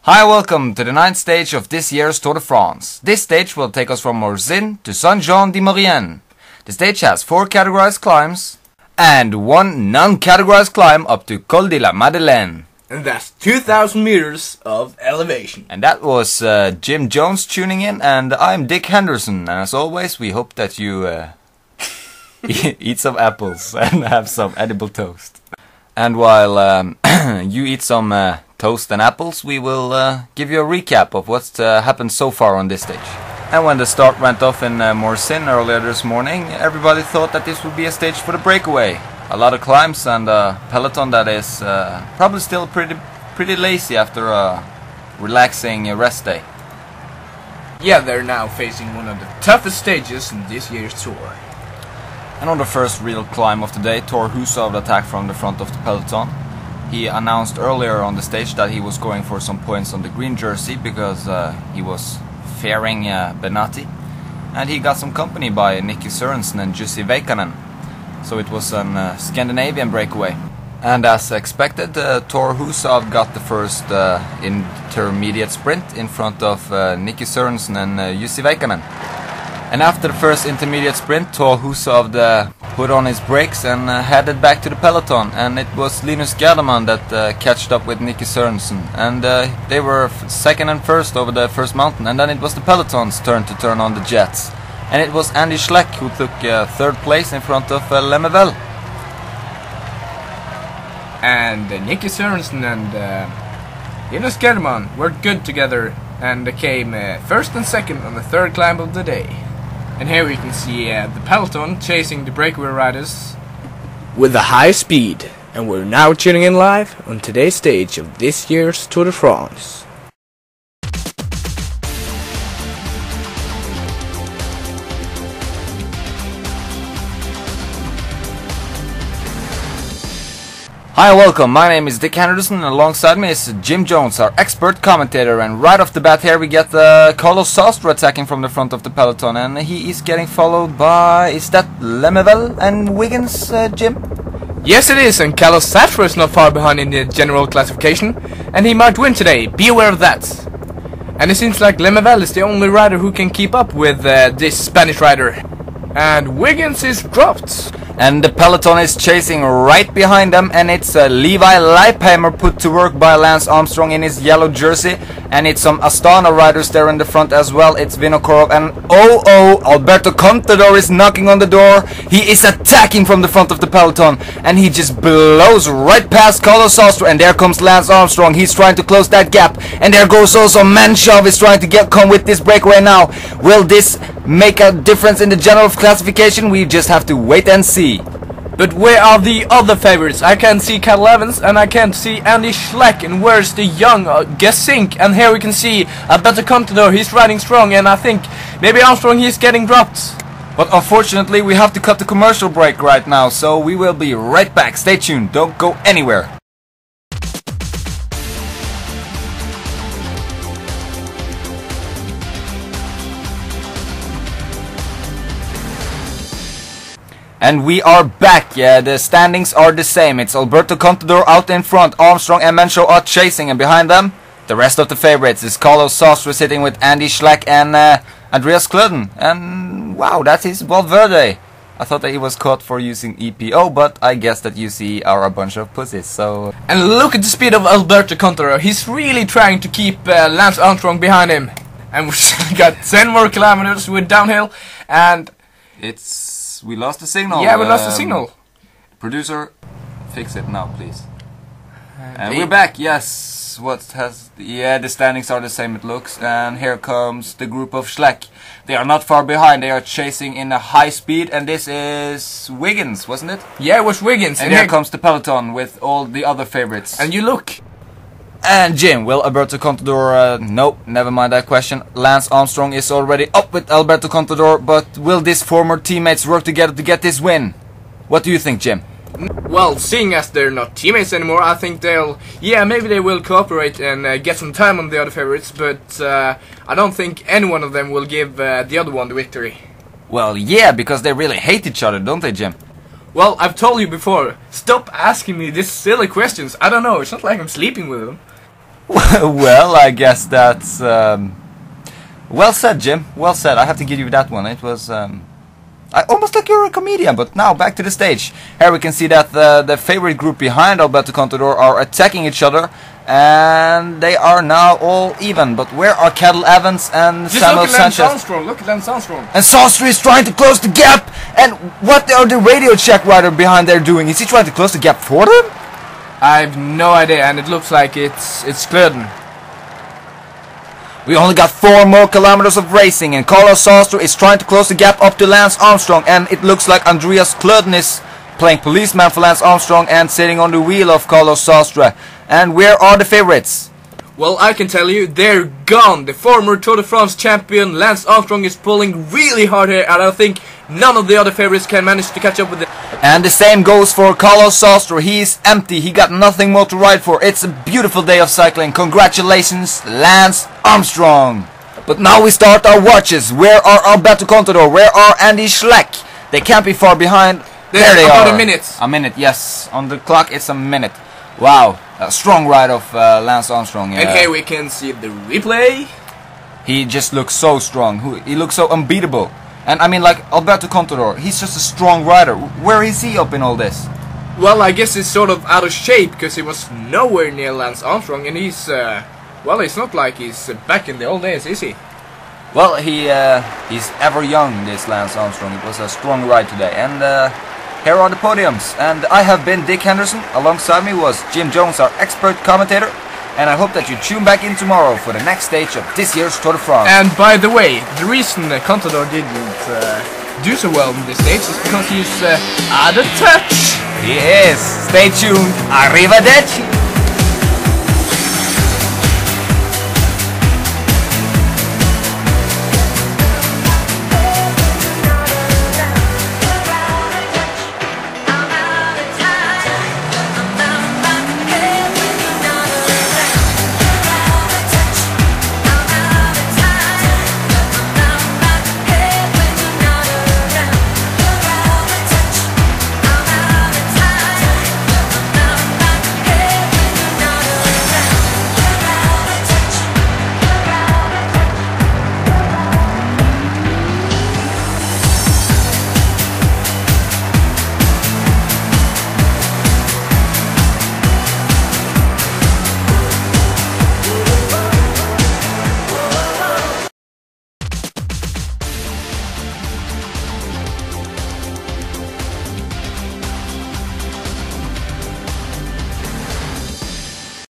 Hi, welcome to the 9th stage of this year's Tour de France. This stage will take us from Morzine to Saint-Jean-de-Maurienne. The stage has 4 categorized climbs and 1 non-categorized climb up to Col de la Madeleine. And that's 2,000 meters of elevation. And that was Jim Jones tuning in, and I'm Dick Henderson. And as always, we hope that you eat some apples and have some edible toast. And while you eat some toast and apples, we will give you a recap of what's happened so far on this stage. And when the start went off in Morzine earlier this morning, everybody thought that this would be a stage for the breakaway. A lot of climbs and a peloton that is probably still pretty lazy after a relaxing rest day. Yeah, they're now facing one of the toughest stages in this year's tour. And on the first real climb of the day, Thor Hushovd attacked from the front of the peloton. He announced earlier on the stage that he was going for some points on the green jersey because he was fearing Benatti. And he got some company by Nicky Sørensen and Jussi Veikkanen. So it was a Scandinavian breakaway. And as expected, Thor Hushovd got the first intermediate sprint in front of Nicky Sørensen and Jussi Veikkanen. And after the first intermediate sprint, Thor Hushovd put on his brakes and headed back to the peloton. And it was Linus Gerdemann that catched up with Nicky Sørensen. And they were second and first over the first mountain. And then it was the peloton's turn to turn on the jets. And it was Andy Schleck who took third place in front of Lemmervel. And Nicky Sørensen and Linus Gerdemann worked good together and came first and second on the third climb of the day. And here we can see the peloton chasing the breakaway riders with a high speed. And we're now tuning in live on today's stage of this year's Tour de France. Hi, welcome. My name is Dick Henderson, and alongside me is Jim Jones, our expert commentator. And right off the bat here we get Carlos Sastre attacking from the front of the peloton, and he is getting followed by, is that Lemmervel and Wiggins, Jim? Yes, it is, and Carlos Sastre is not far behind in the general classification, and he might win today. Be aware of that. And it seems like Lemmervel is the only rider who can keep up with this Spanish rider. And Wiggins is dropped. And the peloton is chasing right behind them, and it's Levi Leipheimer put to work by Lance Armstrong in his yellow jersey, and it's some Astana riders there in the front as well. It's Vinokourov, and Alberto Contador is knocking on the door. He is attacking from the front of the peloton, and he just blows right past Carlos Sastre, and there comes Lance Armstrong. He's trying to close that gap, and there goes also Manshov is trying to come with this breakaway now. Will this make a difference in the general classification? We just have to wait and see. But where are the other favorites? I can't see Cadel Evans and I can't see Andy Schleck. And where's the young Gesink? And here we can see Alberto Contador. He's riding strong, and I think maybe Armstrong he's getting dropped. But unfortunately we have to cut the commercial break right now, so we will be right back. Stay tuned, don't go anywhere. And we are back. Yeah, the standings are the same. It's Alberto Contador out in front. Armstrong and Manshov are chasing, and behind them, the rest of the favorites is Carlos Sastre sitting with Andy Schleck and Andreas Klöden. And wow, that is Valverde. I thought that he was caught for using EPO, but I guess that UCI are a bunch of pussies, so... And look at the speed of Alberto Contador. He's really trying to keep Lance Armstrong behind him. And we've got 10 more kilometers with downhill, and... We lost the signal. Yeah, we lost the signal. Producer, fix it now, please. And we're back. Yes. The standings are the same, it looks. And here comes the group of Schleck. They are not far behind. They are chasing in a high speed, and this is Wiggins, wasn't it? Yeah, it was Wiggins. And here comes the peloton with all the other favorites. And you look. And Jim, will Alberto Contador, nope, never mind that question. Lance Armstrong is already up with Alberto Contador, but will these former teammates work together to get this win? What do you think, Jim? Well, seeing as they're not teammates anymore, I think maybe they will cooperate and get some time on the other favorites, but I don't think any one of them will give the other one the victory. Well, yeah, because they really hate each other, don't they, Jim? Well, I've told you before, stop asking me these silly questions. I don't know, it's not like I'm sleeping with them. Well, I guess that's well said, Jim. Well said. I have to give you that one. It was almost like you're a comedian. But now back to the stage. Here we can see that the favorite group behind Alberto Contador are attacking each other, and they are now all even. But where are Cadel Evans and Samuel Sanchez? Look at Lance Armstrong. And Sastre is trying to close the gap. And what are the radio check rider behind there doing? Is he trying to close the gap for them? I have no idea, and it looks like it's Klöden. We only got 4 more kilometers of racing, and Carlos Sastre is trying to close the gap up to Lance Armstrong, and it looks like Andreas Klöden is playing policeman for Lance Armstrong and sitting on the wheel of Carlos Sastre. And where are the favorites? Well, I can tell you, they're gone. The former Tour de France champion Lance Armstrong is pulling really hard here, and I think none of the other favorites can manage to catch up with it. And the same goes for Carlos Sastre. He is empty. He got nothing more to ride for. It's a beautiful day of cycling. Congratulations, Lance Armstrong. But now we start our watches. Where are Alberto Contador? Where are Andy Schleck? They can't be far behind. There they are. About a minute. A minute, yes. On the clock, it's a minute. Wow. A strong ride of Lance Armstrong. And here we can see the replay. He just looks so strong. He looks so unbeatable. And I mean, like Alberto Contador, he's just a strong rider. Where is he up in all this? Well, I guess he's sort of out of shape because he was nowhere near Lance Armstrong, and he's well, it's not like he's back in the old days, is he? Well, he's ever young, this Lance Armstrong. It was a strong ride today. And here are the podiums. And I have been Dick Henderson. Alongside me was Jim Jones, our expert commentator. And I hope that you tune back in tomorrow for the next stage of this year's Tour de France. And by the way, the reason Contador didn't do so well in this stage is because he's out of touch. He is. Stay tuned. Arrivederci.